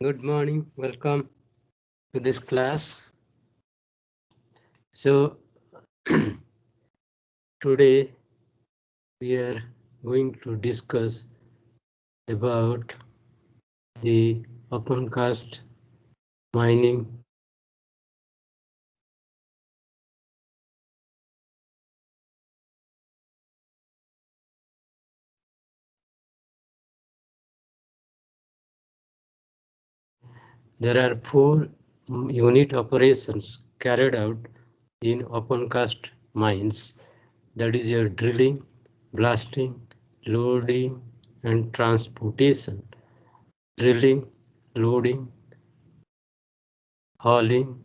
Good morning, welcome to this class. So today we are going to discuss about the opencast mining. There are four unit operations carried out in opencast mines. That is your drilling, blasting, loading and transportation. Drilling, loading, hauling,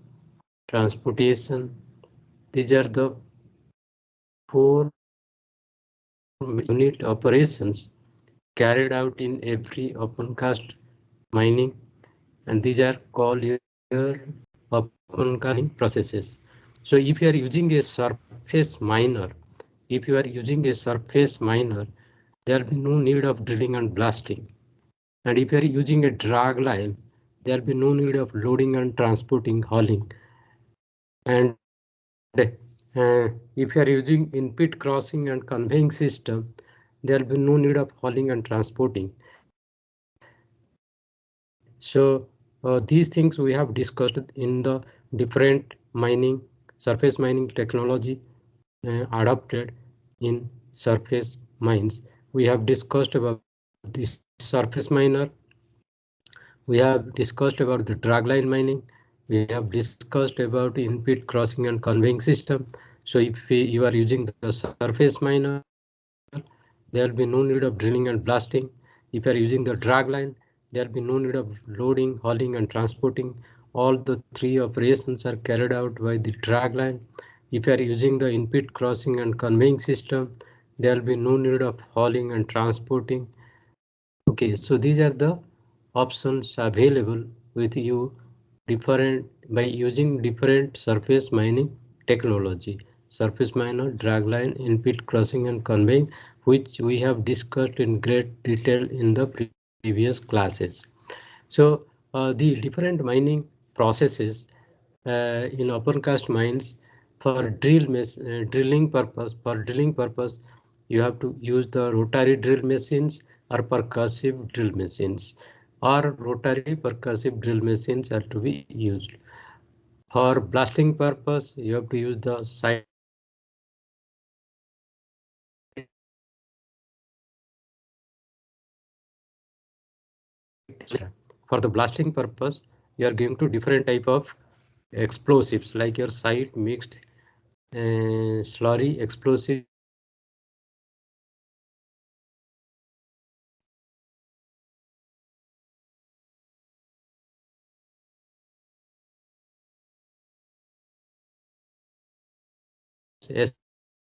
transportation. These are the four unit operations carried out in every opencast mining, and these are called your opencast mining processes. So if you are using a surface miner, there will be no need of drilling and blasting. And if you are using a drag line, there will be no need of loading and transporting, hauling. And if you are using in-pit crossing and conveying system, there will be no need of hauling and transporting. So these things we have discussed in the different mining, surface mining technology adopted in surface mines. We have discussed about the surface miner. We have discussed about the dragline mining. We have discussed about in-pit crossing and conveying system. So if you are using the surface miner, there will be no need of drilling and blasting. If you are using the drag line, there will be no need of loading, hauling and transporting. All the three operations are carried out by the drag line. If you are using the in-pit crossing and conveying system, there will be no need of hauling and transporting. Okay, so these are the options available with you different by using different surface mining technology. Surface miner, dragline, in-pit crossing and conveying, which we have discussed in great detail in the previous classes. So the different mining processes in opencast mines for drilling purpose, you have to use the rotary drill machines or percussive drill machines, or rotary percussive drill machines are to be used. For blasting purpose, you have to use the side for the blasting purpose, you are going to different type of explosives like your side mixed slurry explosive,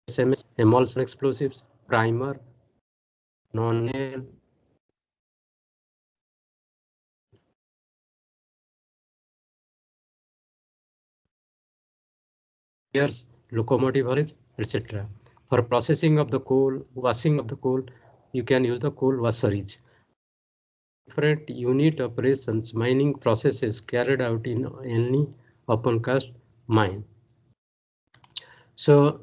SMS, emulsion explosives, primer, non-nail, gears, locomotive haulage, etc. For processing of the coal, washing of the coal, you can use the coal washerage. Different unit operations, mining processes carried out in any opencast mine. So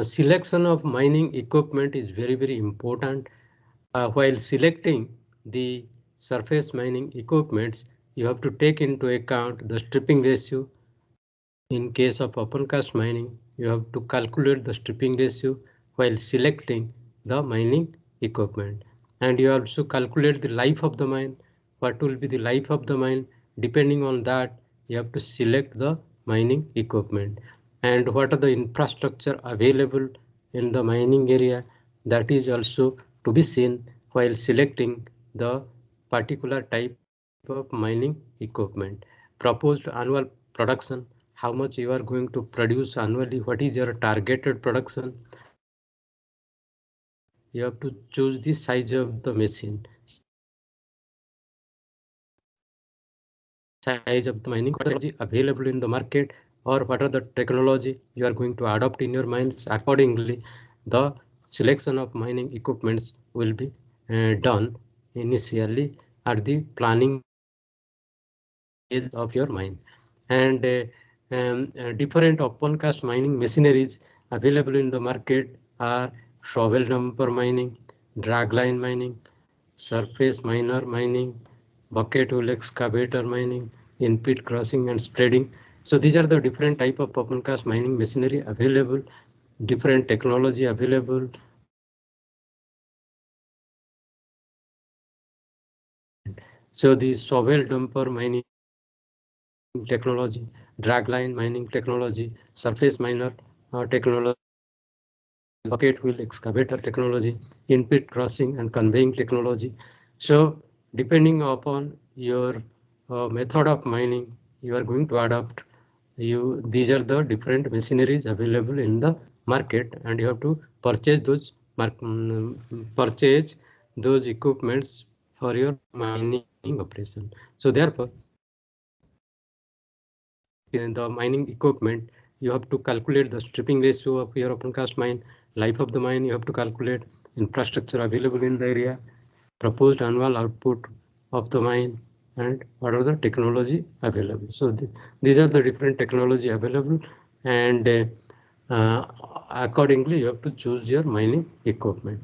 selection of mining equipment is very important. While selecting the surface mining equipments, you have to take into account the stripping ratio. In case of opencast mining, you have to calculate the stripping ratio while selecting the mining equipment. And you also calculate the life of the mine. What will be the life of the mine? Depending on that, you have to select the mining equipment. And what are the infrastructure available in the mining area? That is also to be seen while selecting the particular type of mining equipment. Proposed annual production, how much you are going to produce annually, what is your targeted production. You have to choose the size of the machine, size of the mining technology available in the market, or what are the technology you are going to adopt in your mines. Accordingly, the selection of mining equipments will be done initially at the planning stage. of your mine. And different open cast mining machineries available in the market are shovel dumper mining, dragline mining, surface miner mining, bucket hole excavator mining, in-pit crossing and spreading. So these are the different type of open cast mining machinery available, different technology available. So the shovel dumper mining technology, dragline mining technology, surface miner technology, bucket wheel excavator technology, in-pit crossing and conveying technology. So depending upon your method of mining, you are going to adopt. These are the different machineries available in the market, and you have to purchase those equipments for your mining operation. So therefore, in the mining equipment, you have to calculate the stripping ratio of your open cast mine, life of the mine, you have to calculate infrastructure available in the area, proposed annual output of the mine, and what are the technology available. So these are the different technology available, and accordingly you have to choose your mining equipment.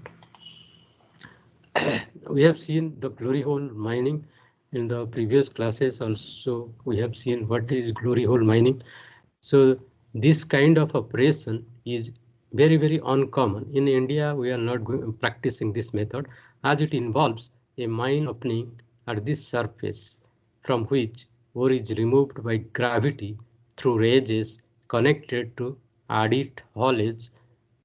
We have seen the glory hole mining in the previous classes. Also we have seen what is glory hole mining. So this kind of operation is very uncommon. In India, we are not practicing this method, as it involves a mine opening at the surface from which ore is removed by gravity through rages connected to adit haulage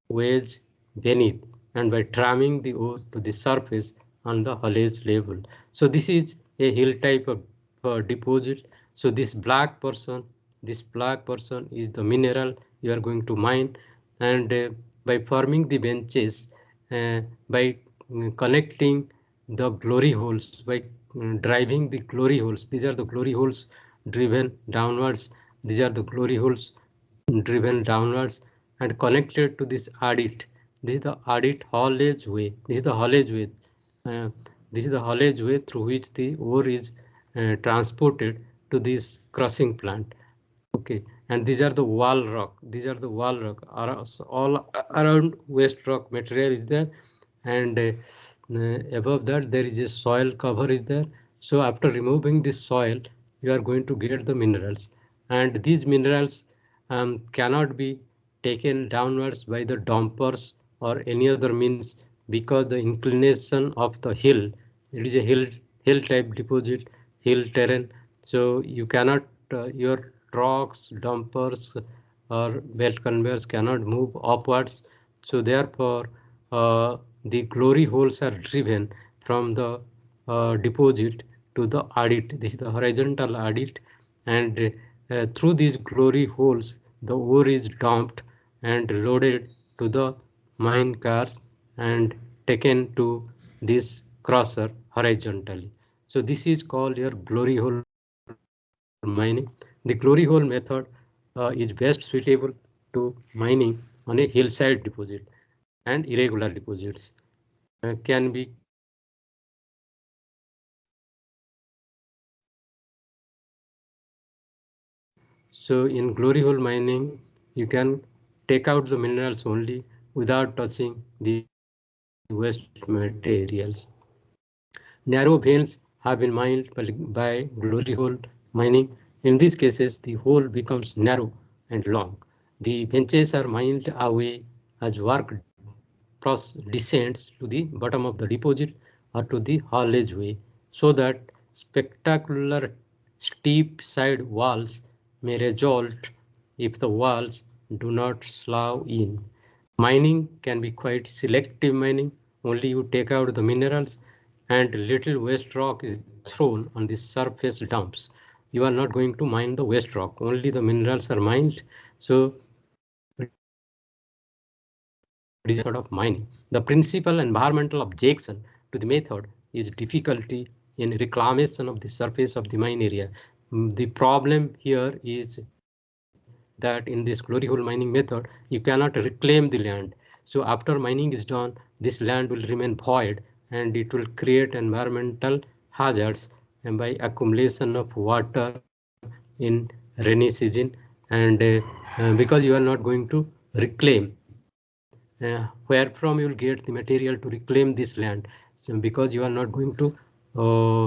wedge beneath and by tramming the ore to the surface on the haulage level. So this is a hill type of deposit. So this black portion is the mineral you are going to mine, and by forming the benches, by connecting the glory holes, by driving the glory holes. These are the glory holes driven downwards. These are the glory holes driven downwards and connected to this adit. This is the adit haulage way. This is the haulage way. Uh, this is the haulage way through which the ore is transported to this crushing plant. Okay, and these are the wall rock. These are the wall rock. All around waste rock material is there, and above that there is a soil cover is there. So after removing this soil, you are going to get the minerals, and these minerals cannot be taken downwards by the dumpers or any other means, because the inclination of the hill, it is a hill type deposit, hill terrain. So you cannot your trucks, dumpers or belt conveyors cannot move upwards. So therefore the glory holes are driven from the deposit to the adit. This is the horizontal adit, and through these glory holes the ore is dumped and loaded to the mine cars and taken to this crusher horizontally. So this is called your glory hole mining. The glory hole method is best suitable to mining on a hillside deposit and irregular deposits. Can be carried out in the hillside So in glory hole mining, you can take out the minerals only without touching the waste materials. Narrow veins have been mined by glory hole mining. In these cases, the hole becomes narrow and long. The benches are mined away as work descends to the bottom of the deposit or to the haulage way, so that spectacular steep side walls may result if the walls do not slough in. Mining can be quite selective mining. Only you take out the minerals and little waste rock is thrown on the surface dumps. You are not going to mine the waste rock. Only the minerals are mined. So it is a method of mining. The principal environmental objection to the method is difficulty in reclamation of the surface of the mine area. The problem here is that in this glory hole mining method, you cannot reclaim the land. So after mining is done, this land will remain void and it will create environmental hazards and by accumulation of water in rainy season, and because you are not going to reclaim where from you will get the material to reclaim this land. So because you are not going to uh,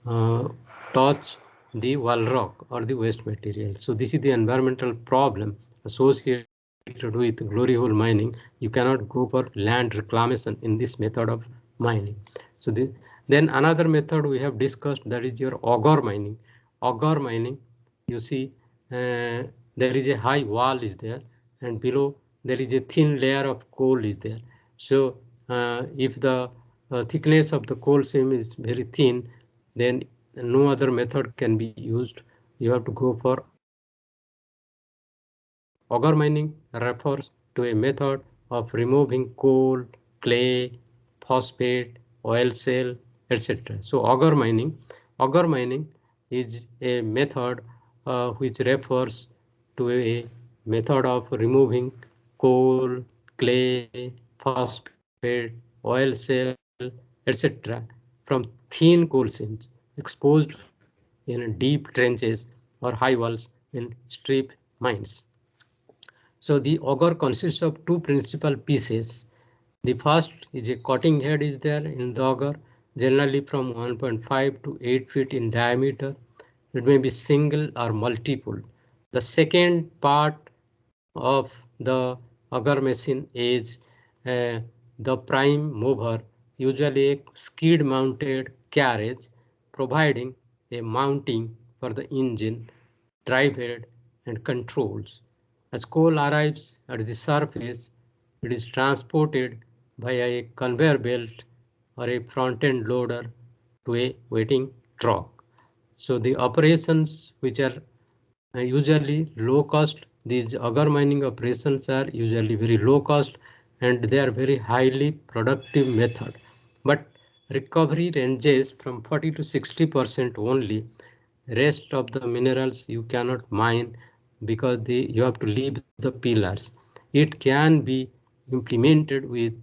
uh, touch the wall rock or the waste material. So this is the environmental problem associated with glory hole mining. You cannot go for land reclamation in this method of mining. So then another method we have discussed, that is your auger mining. Auger mining, you see, there is a high wall is there, and below there is a thin layer of coal is there. So if the thickness of the coal seam is very thin, then no other method can be used. You have to go for auger mining. Auger mining refers to a method of removing coal, clay, phosphate, oil cell, etc. So auger mining is a method which refers to a method of removing coal, clay, phosphate, oil cell, etc. from thin coal seams exposed in deep trenches or high walls in strip mines. So the auger consists of two principal pieces. The first is a cutting head is there in the auger, generally from 1.5 to 8 feet in diameter. It may be single or multiple. The second part of the auger machine is uh, the prime mover, usually a skid mounted carriage, providing a mounting for the engine, drive head, and controls. As coal arrives at the surface, it is transported via a conveyor belt or a front-end loader to a waiting truck. So the operations which are usually low cost, these auger mining operations are usually very low cost, and they are very highly productive method. But recovery ranges from 40 to 60% only. Rest of the minerals you cannot mine because you have to leave the pillars. It can be implemented with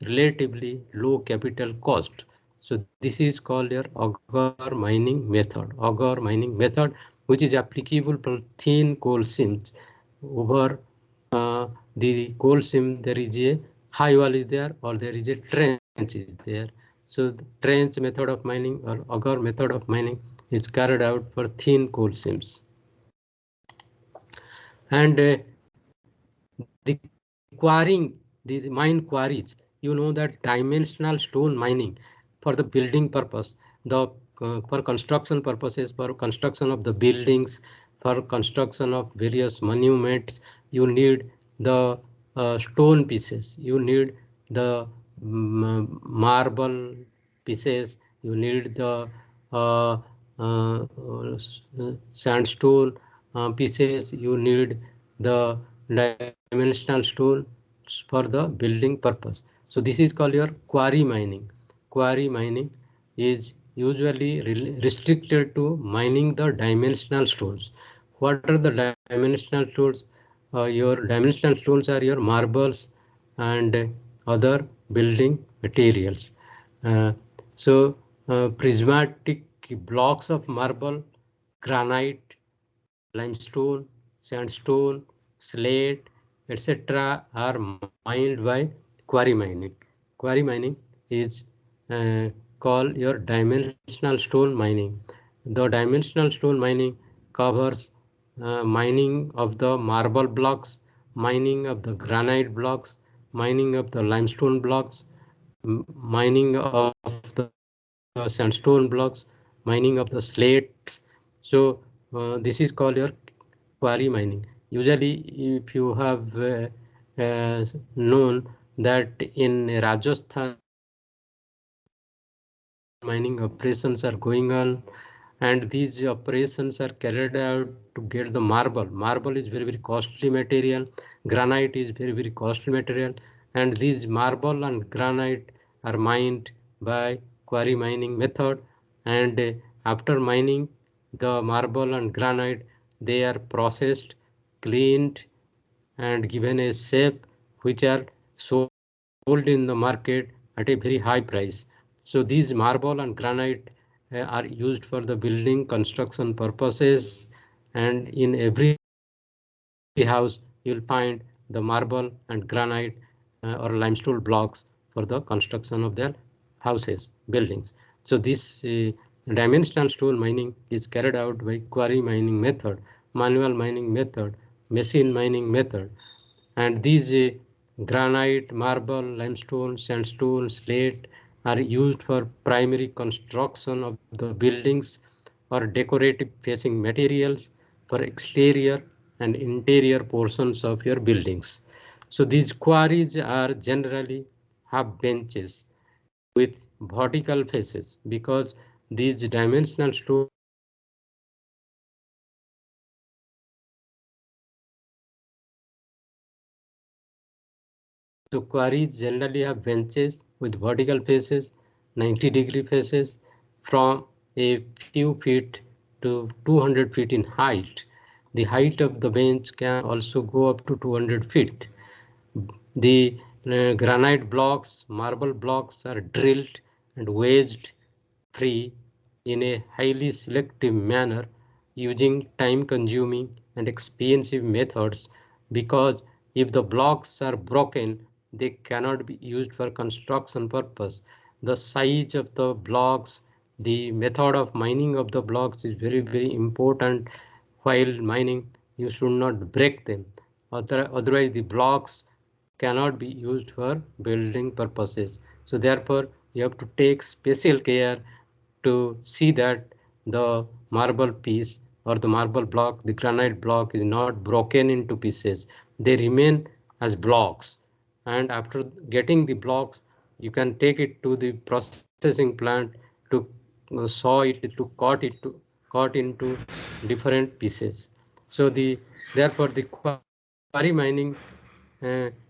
relatively low capital cost. So this is called your auger mining method. Auger mining method, which is applicable for thin coal seams. Over the coal seam, there is a high wall is there, or there is a trench is there. So the trench method of mining or auger method of mining is carried out for thin coal seams. And the quarrying, the mine quarries, you know that dimensional stone mining for the building purpose, the for construction purposes, for construction of the buildings, for construction of various monuments, you need the stone pieces, you need the marble pieces, you need the uh, uh, sandstone pieces, you need the dimensional stone for the building purpose. So this is called your quarry mining. Quarry mining is usually restricted to mining the dimensional stones. What are the dimensional stones? Your dimensional stones are your marbles and other building materials. Uh, so prismatic blocks of marble, granite, limestone, sandstone, slate, etc. are mined by quarry mining. Quarry mining is called your dimensional stone mining. The dimensional stone mining covers mining of the marble blocks, mining of the granite blocks, mining of the limestone blocks, mining of the sandstone blocks, mining of the slates. So this is called your quarry mining. Usually, if you have known that in Rajasthan mining operations are going on, and these operations are carried out to get the marble. Marble is very, very costly material. Granite is very, very costly material. And these marble and granite are mined by quarry mining method. And after mining the marble and granite, they are processed, cleaned, and given a shape which are sold in the market at a very high price. So these marble and granite are used for the building construction purposes, and in every house you'll find the marble and granite or limestone blocks for the construction of their houses, buildings. So this dimensional stone mining is carried out by quarry mining method, manual mining method, machine mining method, and these granite, marble, limestone, sandstone, slate are used for primary construction of the buildings or decorative facing materials for exterior and interior portions of your buildings. So these quarries are generally have benches with vertical faces because these dimensional stone mining is carried out by so quarries generally have benches with vertical faces, 90-degree faces from a few feet to 200 feet in height. The height of the bench can also go up to 200 feet. The granite blocks, marble blocks are drilled and wedged free in a highly selective manner using time-consuming and expensive methods because if the blocks are broken, they cannot be used for construction purpose. The size of the blocks, the method of mining of the blocks is very important. While mining, you should not break them. Otherwise, the blocks cannot be used for building purposes. So therefore, you have to take special care to see that the marble piece or the marble block, the granite block is not broken into pieces. They remain as blocks. And after getting the blocks, you can take it to the processing plant to saw it, to cut into different pieces. So therefore the quarry mining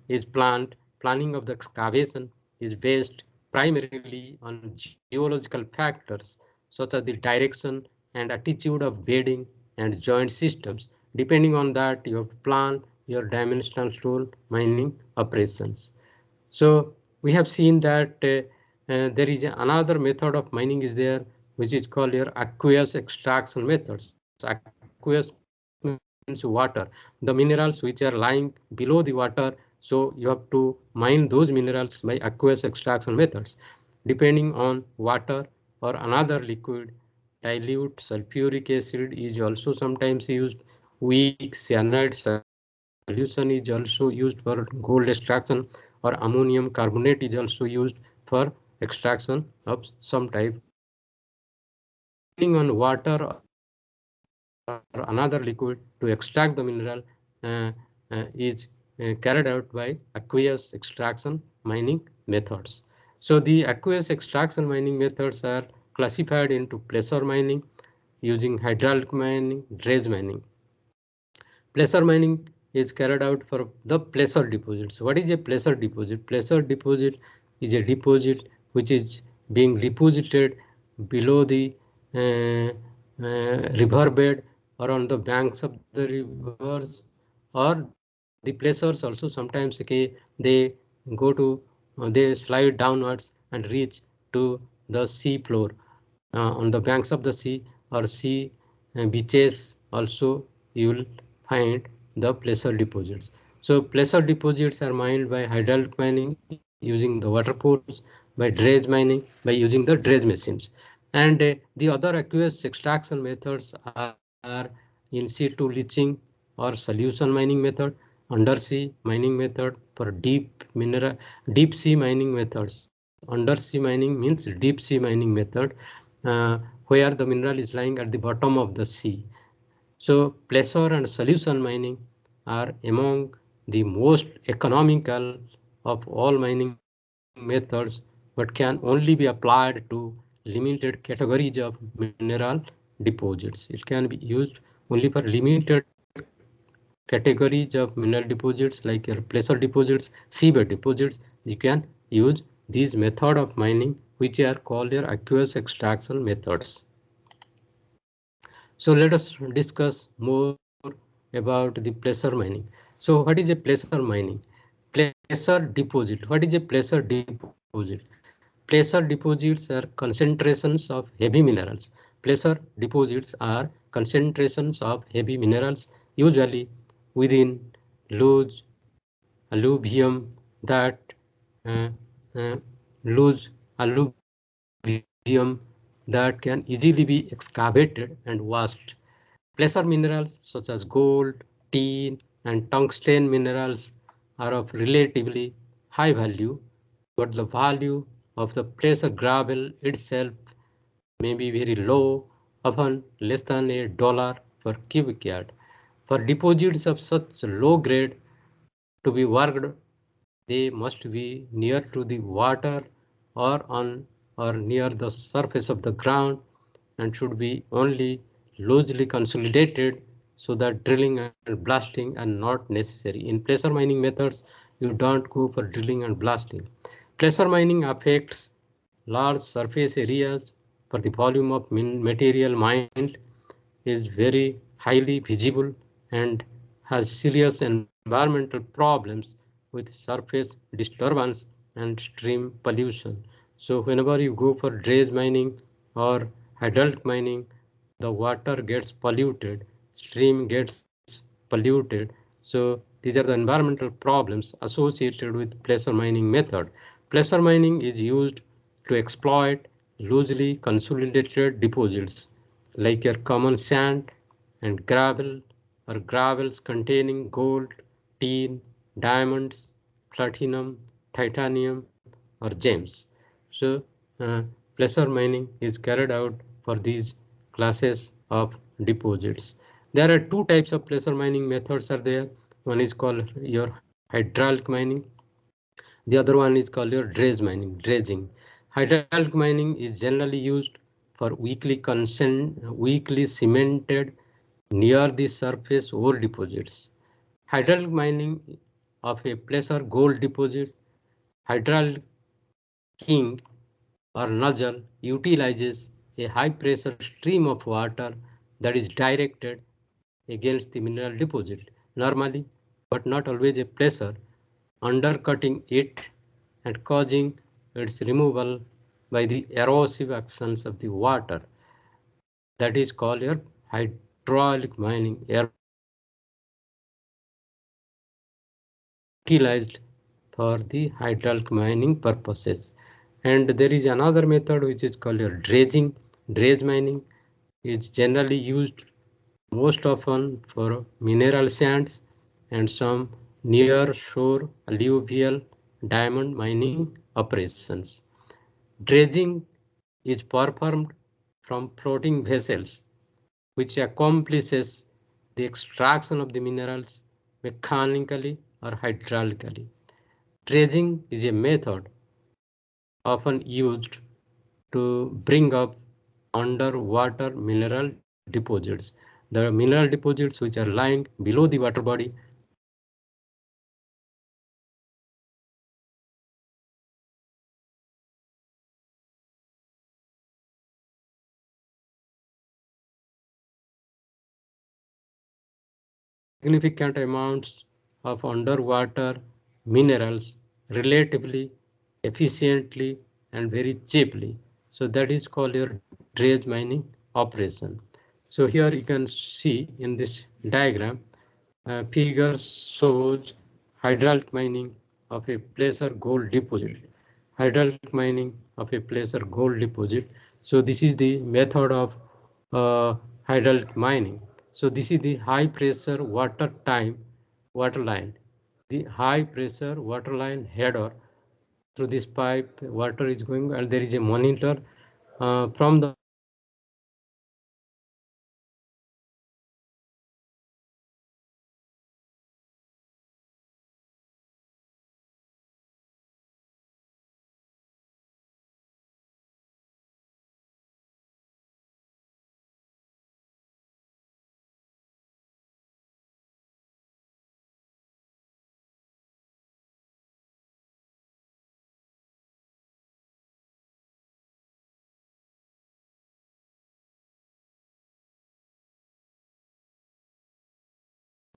is planning of the excavation is based primarily on geological factors such as the direction and attitude of bedding and joint systems. Depending on that, you have to plan your dimensional stone mining operations. So we have seen that there is another method of mining is there, which is called your aqueous extraction methods. Aqueous means water. The minerals which are lying below the water. So you have to mine those minerals by aqueous extraction methods. Depending on water or another liquid, dilute sulfuric acid is also sometimes used. Weak cyanide solution is also used for gold extraction, or ammonium carbonate is also used for extraction of some type of minerals. So depending on water or another liquid to extract the mineral uh, is carried out by aqueous extraction mining methods. So the aqueous extraction mining methods are classified into placer mining using hydraulic mining, dredge mining. Placer mining is carried out for the placer deposits. What is a placer deposit? Placer deposit is a deposit which is being deposited below the river bed or on the banks of the rivers, or the placers also sometimes they go to they slide downwards and reach to the sea floor on the banks of the sea or sea beaches also you will find the placer deposits. So placer deposits are mined by hydraulic mining using the water pools, by dredge mining by using the dredge machines. And the other aqueous extraction methods are in situ leaching or solution mining method, undersea mining method for deep sea mining methods. Undersea mining means deep sea mining method where the mineral is lying at the bottom of the sea. So placer and solution mining are among the most economical of all mining methods, but can only be applied to limited categories of mineral deposits. It can be used only for limited categories of mineral deposits like your placer deposits, seabed deposits. You can use these method of mining which are called your aqueous extraction methods. So let us discuss more about the placer mining. So what is a placer mining? Placer deposit. What is a placer deposit? Placer Placer deposits are concentrations of heavy minerals. Placer deposits are concentrations of heavy minerals, usually within loose alluvium that uh, uh, loose alluvium that can easily be excavated and washed. Placer minerals such as gold, tin, and tungsten minerals are of relatively high value, but the value of the placer gravel itself may be very low, often less than $1 per cubic yard. For deposits of such low grade to be worked, they must be near to the water or on or near the surface of the ground and should be only loosely consolidated so that drilling and blasting are not necessary. In placer mining methods, you don't go for drilling and blasting. Placer mining affects large surface areas for the volume of material mined is very highly visible and has serious environmental problems with surface disturbance and stream pollution. So whenever you go for dredge mining or hydraulic mining, the water gets polluted, stream gets polluted. So these are the environmental problems associated with placer mining method. Placer mining is used to exploit loosely consolidated deposits like your common sand and gravel or gravels containing gold, tin, diamonds, platinum, titanium, or gems. So, placer mining is carried out for these classes of deposits. There are two types of placer mining methods are there. One is called your hydraulic mining. The other one is called your dredge mining, dredging. Hydraulic mining is generally used for weakly cemented near the surface ore deposits. Hydraulic mining of a placer gold deposit, hydraulic king or nozzle utilizes a high pressure stream of water that is directed against the mineral deposit, normally but not always a pressure, undercutting it and causing its removal by the erosive actions of the water. That is called your hydraulic mining. Utilized for the hydraulic mining purposes. And there is another method which is called your dredging. Dredge mining is generally used most often for mineral sands and some near shore alluvial diamond mining operations. Dredging is performed from floating vessels which accomplishes the extraction of the minerals mechanically or hydraulically. Dredging is a method often used to bring up underwater mineral deposits. The mineral deposits which are lying below the water body significant amounts of underwater minerals relatively efficiently and very cheaply. So that is called your dredge mining operation. So here you can see in this diagram figures shows hydraulic mining of a placer gold deposit. Hydraulic mining of a placer gold deposit. So this is the method of hydraulic mining. So this is the high pressure water line. The high pressure water line header through this pipe water is going and there is a monitor from the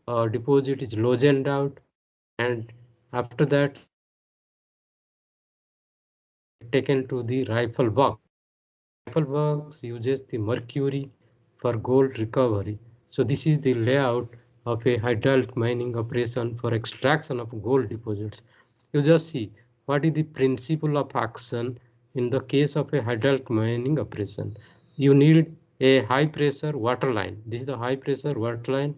monitor deposit is loosened out and after that taken to the rifle box. The rifle box uses the mercury for gold recovery. So this is the layout of a hydraulic mining operation for extraction of gold deposits. You just see what is the principle of action in the case of a hydraulic mining operation. You need a high pressure water line. This is the high pressure water line.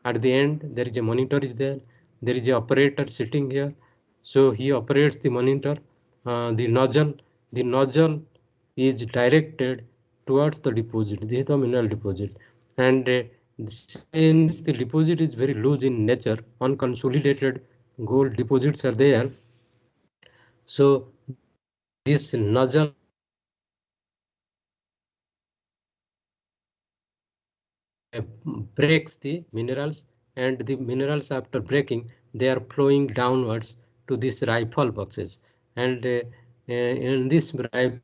At the end there is a monitor is there. There is a operator sitting here. So he operates the monitor. The nozzle is directed towards the deposit. This is the mineral deposit. And since the deposit is very loose in nature, unconsolidated gold deposits are there. So this nozzle breaks the minerals, and the minerals after breaking they are flowing downwards to these rifle boxes. And in this rifle boxes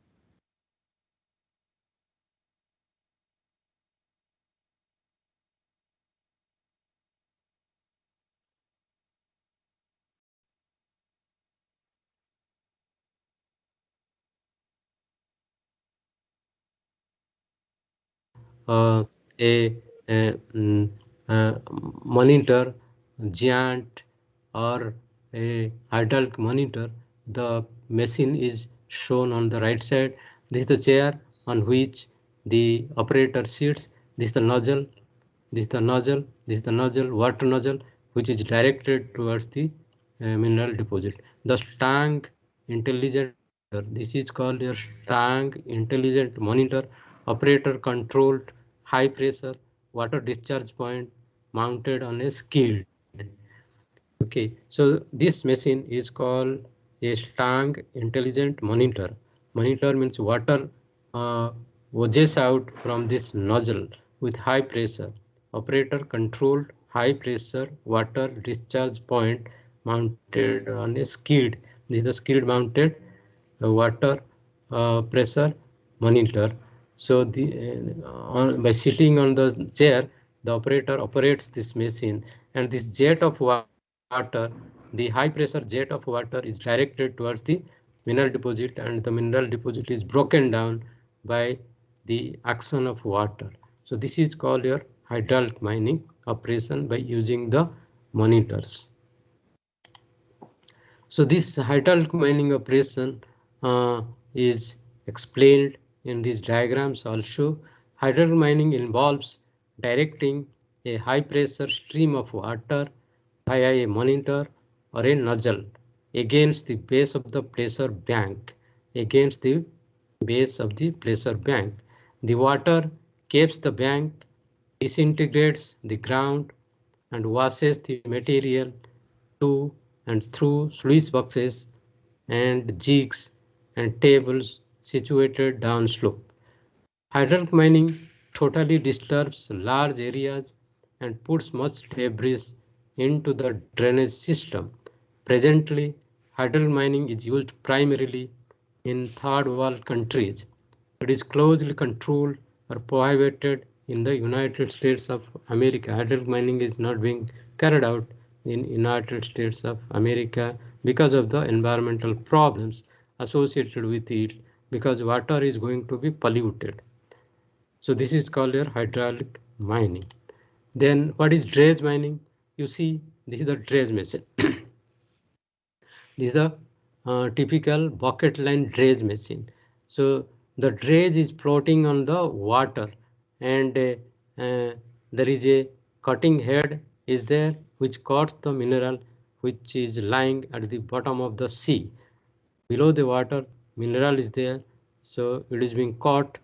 a, a mm, monitor, giant or a hydraulic monitor. The machine is shown on the right side. This is the chair on which the operator sits. This is the nozzle. This is the nozzle. This is the nozzle, water nozzle, which is directed towards the mineral deposit. The tank intelligent monitor. This is called your tank intelligent monitor. Operator controlled high pressure water discharge point mounted on a skilled. Okay, so this machine is called a Stang Intelligent Monitor. Monitor means water uh, oozes out from this nozzle with high pressure. Operator controlled high pressure water discharge point mounted on a skilled. This is the skilled mounted water pressure monitor. So by sitting on the chair, the operator operates this machine, and this jet of water, the high pressure jet of water is directed towards the mineral deposit, and the mineral deposit is broken down by the action of water. So this is called your hydraulic mining operation by using the monitors. So this hydraulic mining operation is explained in these diagrams also. Hydraulic mining involves directing a high pressure stream of water via a monitor or a nozzle against the base of the pressure bank. Against the base of the pressure bank. The water caps the bank, disintegrates the ground, and washes the material to and through sluice boxes and jigs and tables situated downslope. Hydraulic mining totally disturbs large areas and puts much debris into the drainage system. Presently, hydraulic mining is used primarily in third world countries. It is closely controlled or prohibited in the United States of America. Hydraulic mining is not being carried out in United States of America because of the environmental problems associated with it, because water is going to be polluted. So this is called your hydraulic mining. Then what is dredge mining? You see, this is the dredge machine. This is the typical bucket line dredge machine. So the dredge is floating on the water, and there is a cutting head is there which cuts the mineral which is lying at the bottom of the sea. Below the water, mineral is there, so it is being caught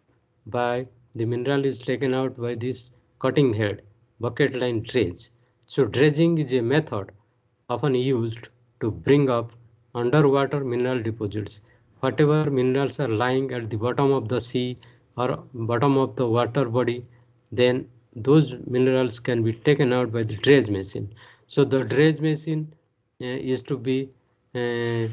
by the mineral is taken out by this cutting head, bucket line dredge. So dredging is a method often used to bring up underwater mineral deposits. Whatever minerals are lying at the bottom of the sea or bottom of the water body, then those minerals can be taken out by the dredge machine. So the dredge machine is to be uh,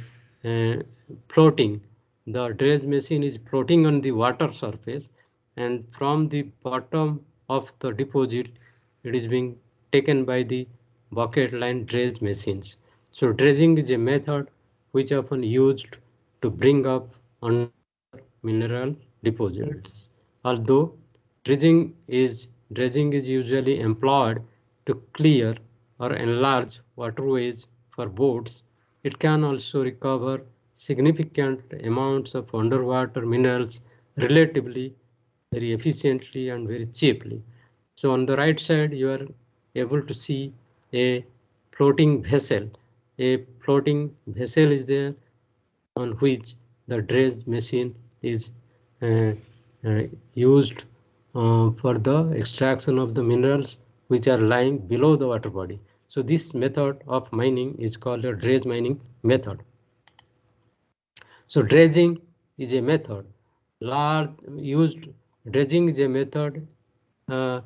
uh, floating. The dredge machine is floating on the water surface, and from the bottom of the deposit it is being taken by the bucket line dredge machines. So dredging is a method which often used to bring up underwater mineral deposits. Although dredging is usually employed to clear or enlarge waterways for boats, it can also recover significant amounts of underwater minerals relatively very efficiently and very cheaply. So on the right side, you are able to see a floating vessel. A floating vessel is there on which the dredge machine is uh, uh, used for the extraction of the minerals which are lying below the water body. So this method of mining is called a dredge mining method. So dredging is a method. Large used Dredging is a method uh,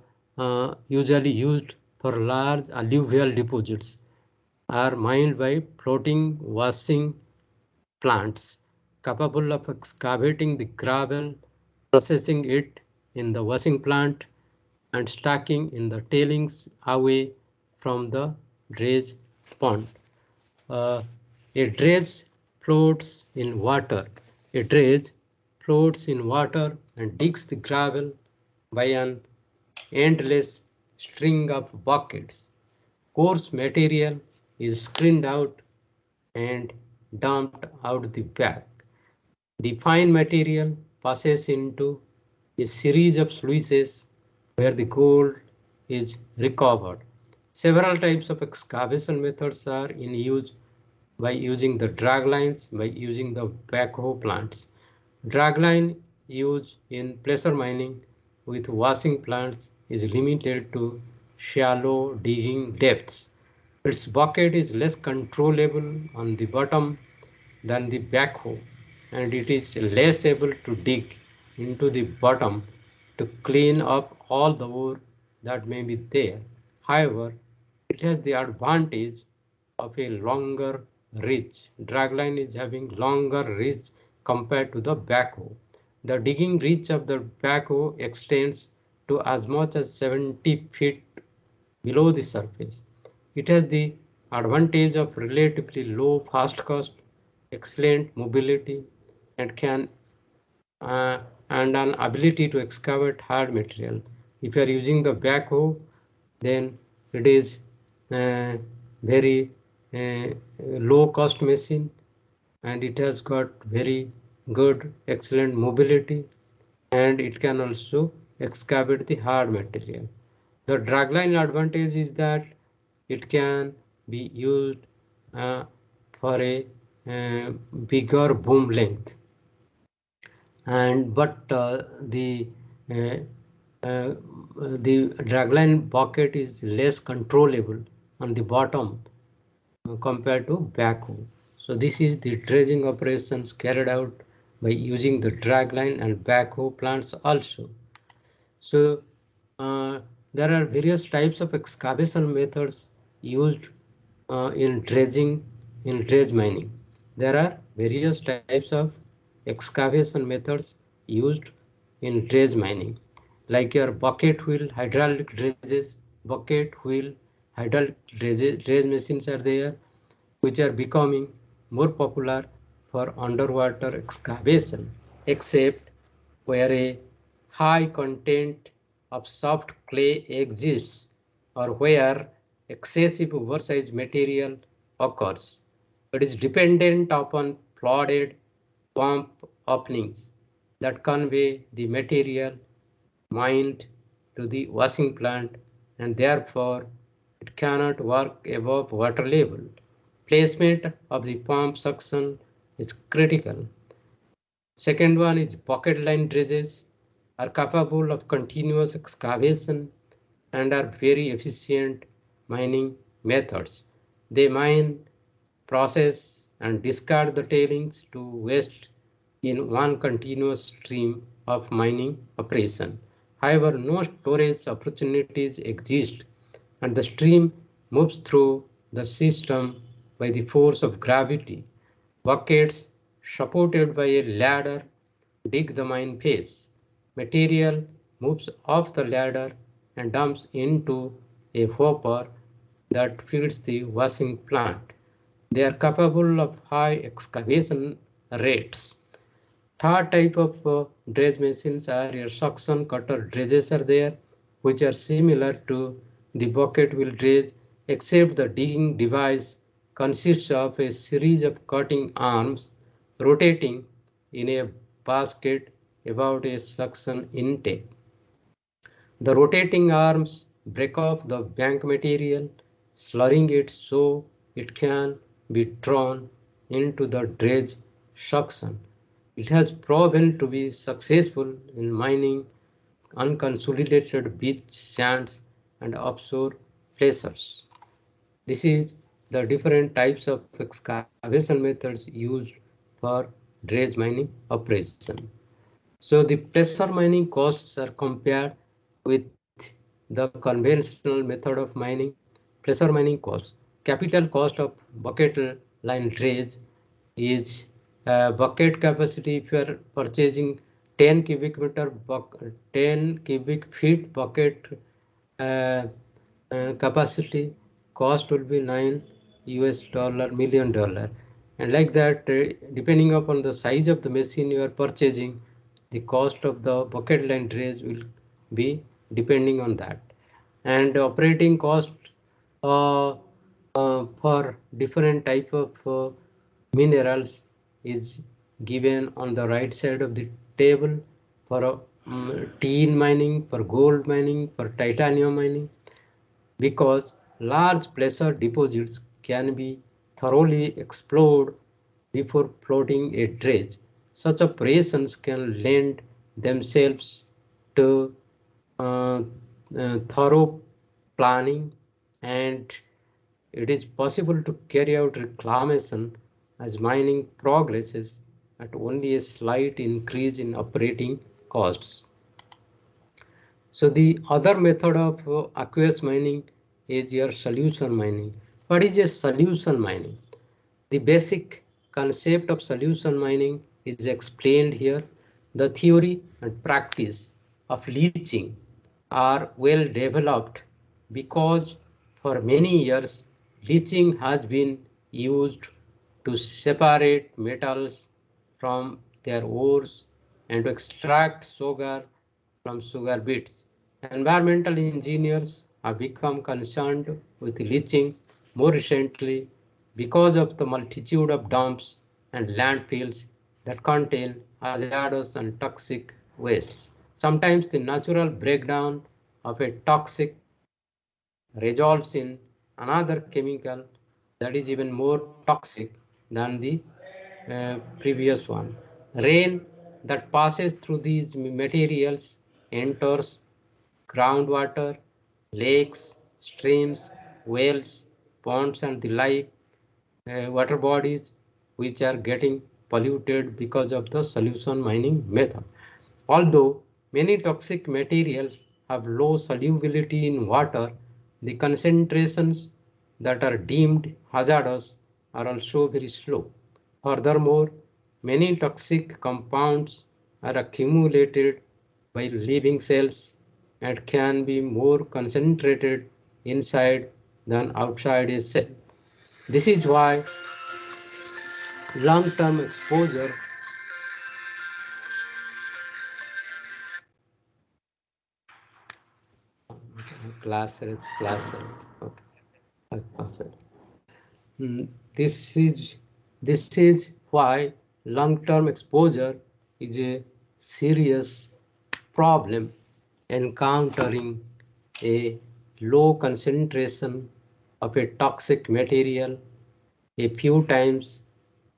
usually used for large alluvial deposits are mined by floating washing plants capable of excavating the gravel, processing it in the washing plant, and stacking in the tailings away from the dredge pond. Uh, a dredge floats in water. A dredge floats in water and digs the gravel by an endless string of buckets. Coarse material is screened out and dumped out the back. The fine material passes into a series of sluices where the gold is recovered. Several types of excavation methods are in use by using the drag lines, by using the backhoe plants. Dragline use in placer mining with washing plants is limited to shallow digging depths. Its bucket is less controllable on the bottom than the backhoe, and it is less able to dig into the bottom to clean up all the ore that may be there. However, it has the advantage of a longer reach. Dragline is having longer reach compared to the backhoe. The digging reach of the backhoe extends to as much as 70 feet below the surface. It has the advantage of relatively low fast cost, excellent mobility, and can uh, and an ability to excavate hard material. If you are using the backhoe, then it is uh, very low cost machine, and it has got very good excellent mobility, and it can also excavate the hard material. The dragline advantage is that it can be used uh, for a bigger boom length, and but uh, uh, the dragline bucket is less controllable on the bottom compared to backhoe. So this is the dredging operations carried out by using the dragline and backhoe plants also. So uh, there are various types of excavation methods used in dredge mining. There are various types of excavation methods used in dredge mining, like your bucket wheel hydraulic dredges. Bucket wheel hydraulic dredge machines are there, which are becoming more popular for underwater excavation, except where a high content of soft clay exists or where excessive oversized material occurs. It is dependent upon flooded pump openings that convey the material mined to the washing plant, and therefore it cannot work above water level. Placement of the pump suction is critical. Second one is pocket line dredges are capable of continuous excavation and are very efficient mining methods. They mine, process, and discard the tailings to waste in one continuous stream of mining operation. However, no storage opportunities exist, and the stream moves through the system by the force of gravity. Buckets supported by a ladder dig the mine face. Material moves off the ladder and dumps into a hopper that feeds the washing plant. They are capable of high excavation rates. Third type of dredge machines are your suction cutter dredges are there, which are similar to the bucket wheel dredge, except the digging device consists of a series of cutting arms rotating in a basket about a suction intake. The rotating arms break up the bank material, slurring it so it can be drawn into the dredge suction. It has proven to be successful in mining unconsolidated beach sands and offshore placers. This is the different types of excavation methods used for dredge mining operation. So the pressure mining costs are compared with the conventional method of mining. Pressure mining costs. Capital cost of bucket line dredge is bucket capacity. If you are purchasing 10 cubic meter 10 cubic feet bucket uh, capacity, cost will be 9 US dollar million dollar, and like that, depending upon the size of the machine you are purchasing, the cost of the bucket line dredge will be depending on that. And operating cost uh, for different type of minerals is given on the right side of the table. For tin mining, for gold mining, for titanium mining, because large placer deposits can be thoroughly explored before floating a dredge. Such operations can lend themselves to uh, thorough planning, and it is possible to carry out reclamation as mining progresses at only a slight increase in operating costs. So the other method of aqueous mining is your solution mining. What is a solution mining? The basic concept of solution mining is explained here. The theory and practice of leaching are well developed because for many years leaching has been used to separate metals from their ores and to extract sugar from sugar beets. Environmental engineers have become concerned with leaching more recently because of the multitude of dumps and landfills that contain hazardous and toxic wastes. Sometimes the natural breakdown of a toxic results in another chemical that is even more toxic than the previous one. Rain that passes through these materials enters groundwater, lakes, streams, wells, ponds, and the like water bodies which are getting polluted because of the solution mining method. Although many toxic materials have low solubility in water, the concentrations that are deemed hazardous are also very slow. Furthermore, many toxic compounds are accumulated by living cells and can be more concentrated inside than outside a cell. This is why long-term exposure class okay. This is why long-term exposure is a serious problem. Encountering a low concentration of a toxic material a few times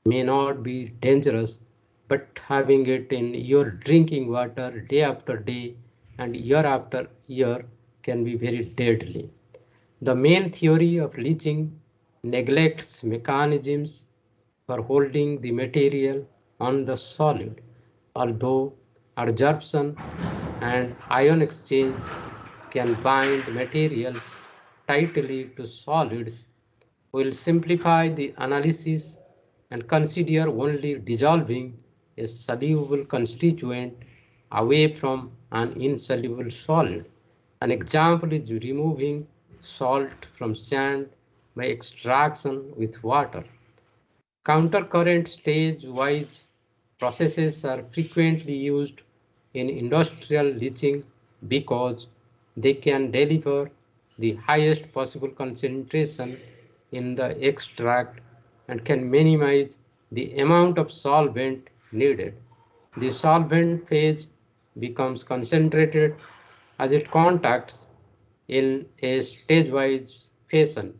may not be dangerous, but having it in your drinking water day after day and year after year can be very deadly. The main theory of leaching neglects mechanisms for holding the material on the solid, although adsorption and ion exchange can bind materials tightly to solids. We'll simplify the analysis and consider only dissolving a soluble constituent away from an insoluble solid. An example is removing salt from sand by extraction with water. Countercurrent stage wise processes are frequently used in industrial leaching because they can deliver the highest possible concentration in the extract and can minimize the amount of solvent needed. The solvent phase becomes concentrated as it contacts in a stage-wise fashion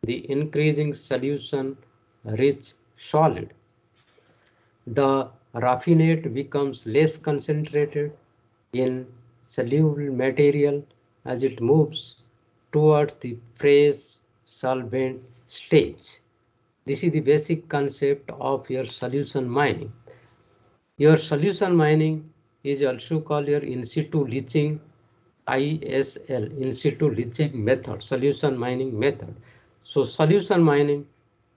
the increasing solution rich solid. The raffinate becomes less concentrated in soluble material as it moves towards the fresh solvent stage. This is the basic concept of your solution mining. Your solution mining is also called your in situ leaching ISL, in situ leaching method, solution mining method. So solution mining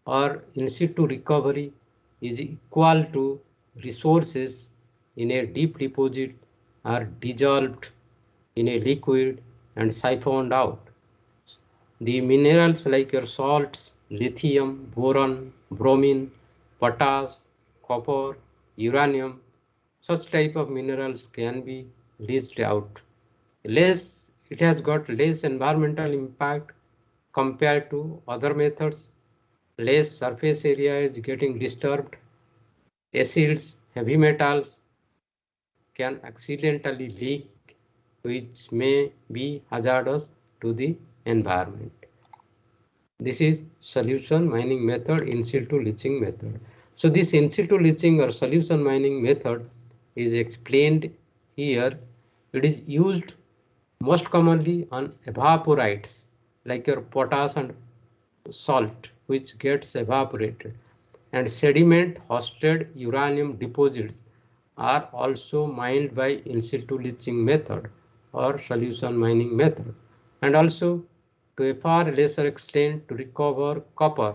or in situ recovery is equal to resources in a deep deposit are dissolved in a liquid and siphoned out. The minerals like your salts, lithium, boron, bromine, potash, copper, uranium, such type of minerals can be leached out. It has got less environmental impact compared to other methods. Less surface area is getting disturbed. Acids, heavy metals can accidentally leak, which may be hazardous to the environment. This is solution mining method, in situ leaching method. So this in situ leaching or solution mining method is explained here. It is used most commonly on evaporites like your potash and salt, which gets evaporated, and sediment hosted uranium deposits are also mined by in situ leaching method or solution mining method, and also to a far lesser extent to recover copper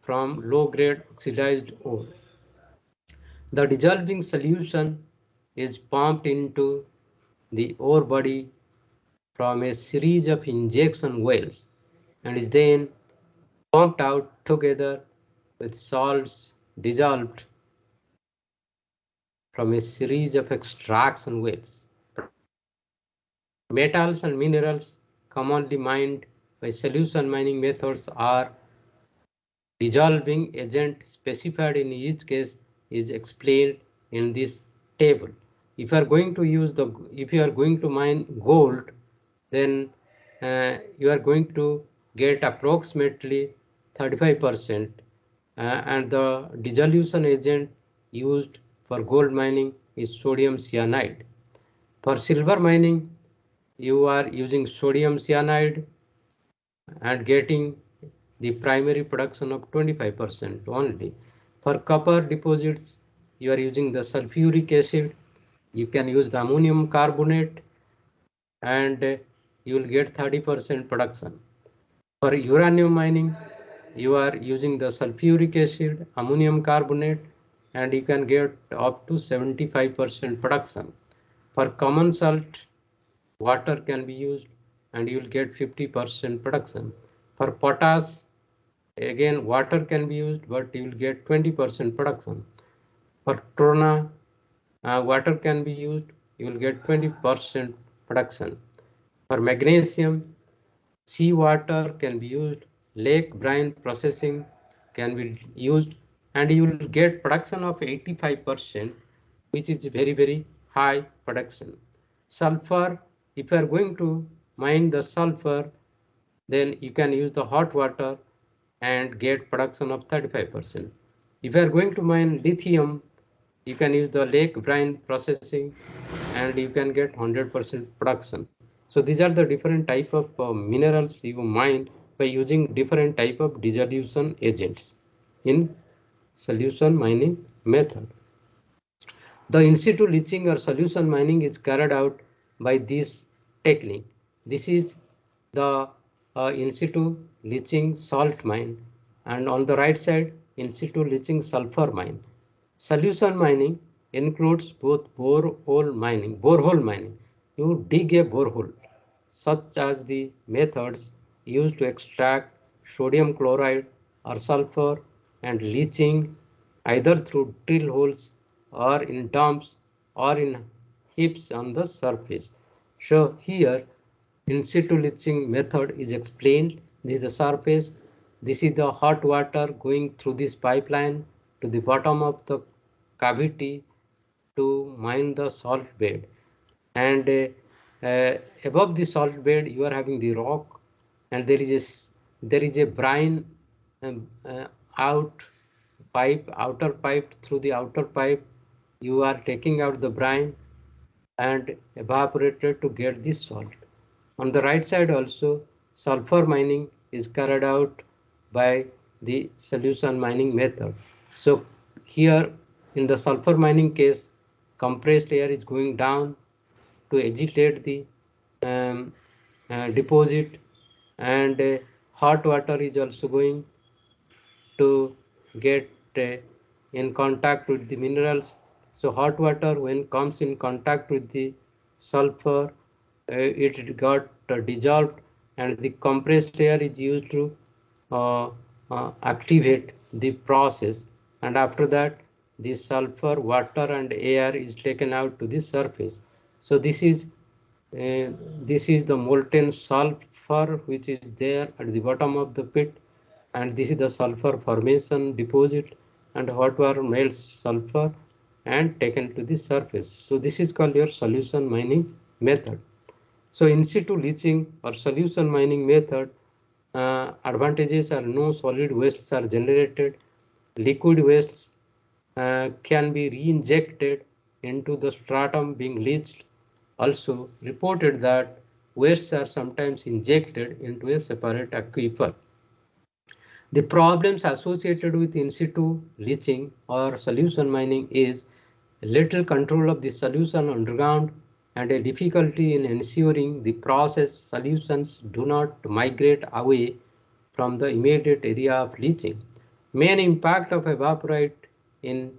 from low grade oxidized ore. The dissolving solution is pumped into the ore body from a series of injection wells and is then pumped out together with salts dissolved from a series of extraction wells. Metals and minerals commonly mined by solution mining methods are dissolving agent specified in each case is explained in this table. If you are going to mine gold, then you are going to get approximately 35%, and the dissolution agent used for gold mining is sodium cyanide. For silver mining, you are using sodium cyanide and getting the primary production of 25% only. For copper deposits, you are using the sulfuric acid. You can use the ammonium carbonate and you will get 30% production. For uranium mining, you are using the sulfuric acid, ammonium carbonate, and you can get up to 75% production. For common salt, water can be used and you will get 50% production. For potash, again water can be used but you will get 20% production. For trona, water can be used, you will get 20% production. For magnesium, seawater can be used, lake brine processing can be used, and you will get production of 85%, which is very high production. Sulfur, if you are going to mine the sulfur, then you can use the hot water and get production of 35%. If you are going to mine lithium, you can use the lake brine processing and you can get 100% production. So these are the different type of minerals you mine by using different type of dissolution agents in solution mining method. The in situ leaching or solution mining is carried out by this technique. This is the in situ leaching salt mine, and on the right side in situ leaching sulfur mine. Solution mining includes both borehole mining. You dig a borehole, such as the methods used to extract sodium chloride or sulfur, and leaching either through drill holes or in dumps or in heaps on the surface. So here in situ leaching method is explained. This is the surface. This is the hot water going through this pipeline to the bottom of the cavity to mine the salt bed. And above the salt bed you are having the rock, and there is a brine out pipe, outer pipe. Through the outer pipe you are taking out the brine and evaporated to get the salt. On the right side also, sulfur mining is carried out by the solution mining method. So here in the sulfur mining case, compressed air is going down to agitate the um, deposit, and hot water is also going to get in contact with the minerals. So hot water when comes in contact with the sulfur, it got dissolved, and the compressed air is used to uh, activate the process, and after that the sulfur, water and air is taken out to the surface. So this is the molten sulfur which is there at the bottom of the pit, and this is the sulfur formation deposit, and hot water melts sulfur and taken to the surface. So this is called your solution mining method. So in situ leaching or solution mining method, advantages are no solid wastes are generated, liquid wastes can be re-injected into the stratum being leached. Also reported that wastes are sometimes injected into a separate aquifer. The problems associated with in situ leaching or solution mining is little control of the solution underground and a difficulty in ensuring the process solutions do not migrate away from the immediate area of leaching. Main impact of evaporite in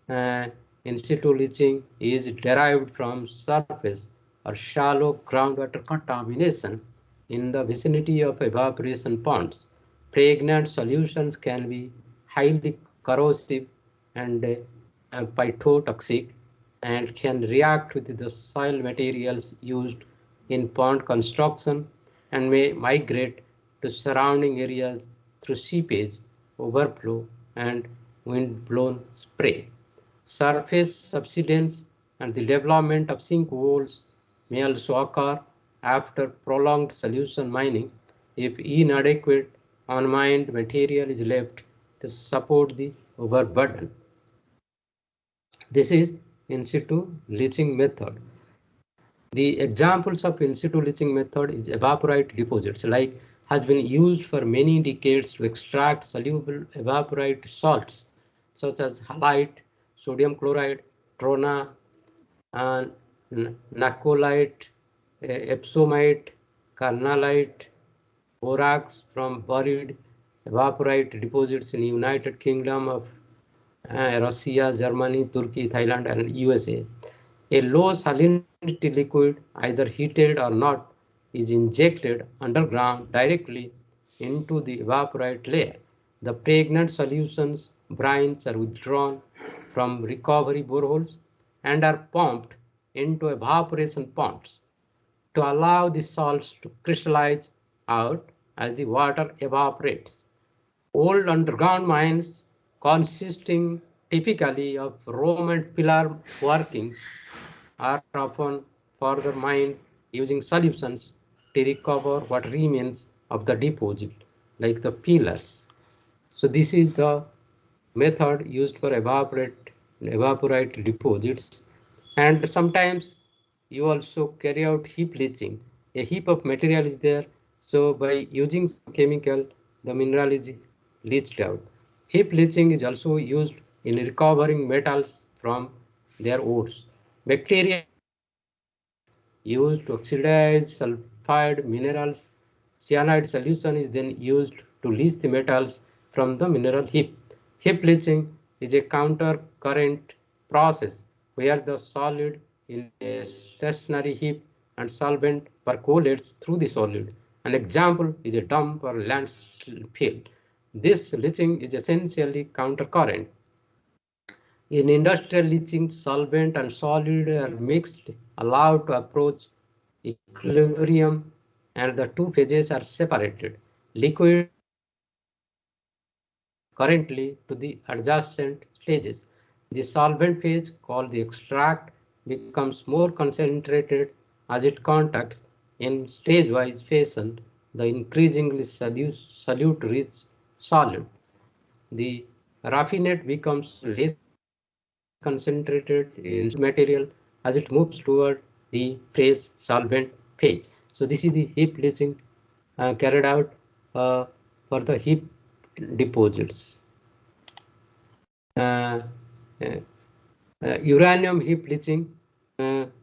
uh, in situ leaching is derived from surface or shallow groundwater contamination in the vicinity of evaporation ponds. Pregnant solutions can be highly corrosive and phytotoxic, and can react with the soil materials used in pond construction and may migrate to surrounding areas through seepage, overflow, and wind-blown spray. Surface subsidence and the development of sink walls may also occur after prolonged solution mining if inadequate unmined material is left to support the overburden. This is in situ leaching method. The examples of in situ leaching method is evaporite deposits, like has been used for many decades to extract soluble evaporite salts such as halite, sodium chloride, trona, and nacolite, epsomite, carnalite, borax from buried evaporite deposits in the United Kingdom of Russia, Germany, Turkey, Thailand, and USA. A low salinity liquid, either heated or not, is injected underground directly into the evaporite layer. The pregnant solutions brines are withdrawn from recovery boreholes and are pumped into evaporation ponds to allow the salts to crystallize out as the water evaporates. Old underground mines, consisting typically of Roman pillar workings, are often further mined using solutions to recover what remains of the deposit, like the pillars. So this is the method used for evaporite deposits. And sometimes you also carry out heap leaching. A heap of material is there, so by using some chemical the mineral is leached out. Heap leaching is also used in recovering metals from their ores. Bacteria used to oxidize sulfide minerals. Cyanide solution is then used to leach the metals from the mineral heap. Heap leaching is a counter-current process where the solid in a stationary heap and solvent percolates through the solid. An example is a dump or landfill. This leaching is essentially counter-current. In industrial leaching, solvent and solid are mixed, allowed to approach equilibrium, and the two phases are separated. Liquid currently to the adjacent stages. The solvent phase, called the extract, becomes more concentrated as it contacts in stage-wise fashion the increasingly solute-rich solid. The raffinate becomes less concentrated in material as it moves toward the phase solvent phase. So this is the heap leaching carried out uh, for the heap deposits. Uh, uh, Uranium heap leaching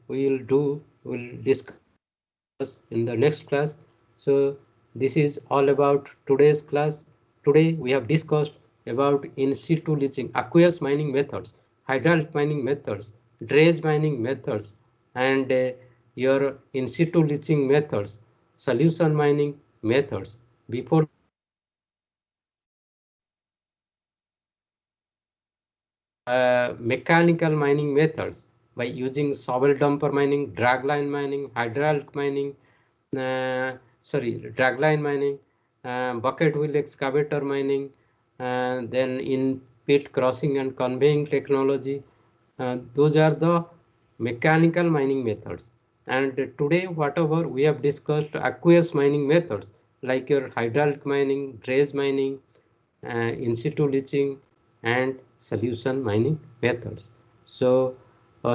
we'll discuss in the next class. So this is all about today's class. Today we have discussed about in situ leaching, aqueous mining methods, hydraulic mining methods, dredge mining methods, and your in situ leaching methods, solution mining methods. Before that, mechanical mining methods by using shovel dumper mining, dragline mining, hydraulic mining, dragline mining, bucket wheel excavator mining, then in pit crossing and conveying technology. Those are the mechanical mining methods. And today, whatever we have discussed, aqueous mining methods like your hydraulic mining, dredge mining, in situ leaching, and solution mining methods. So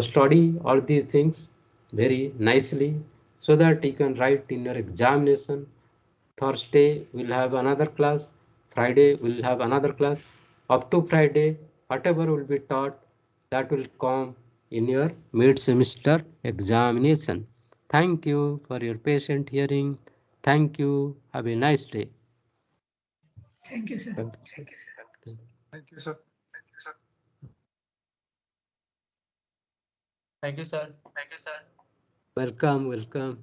study all these things very nicely so that you can write in your examination. Thursday we'll have another class, Friday we'll have another class. Up to Friday, whatever will be taught, that will come in your mid-semester examination. Thank you for your patient hearing. Thank you. Have a nice day. Thank you, sir. Thank you. Thank you, sir. Thank you, sir. Welcome, welcome.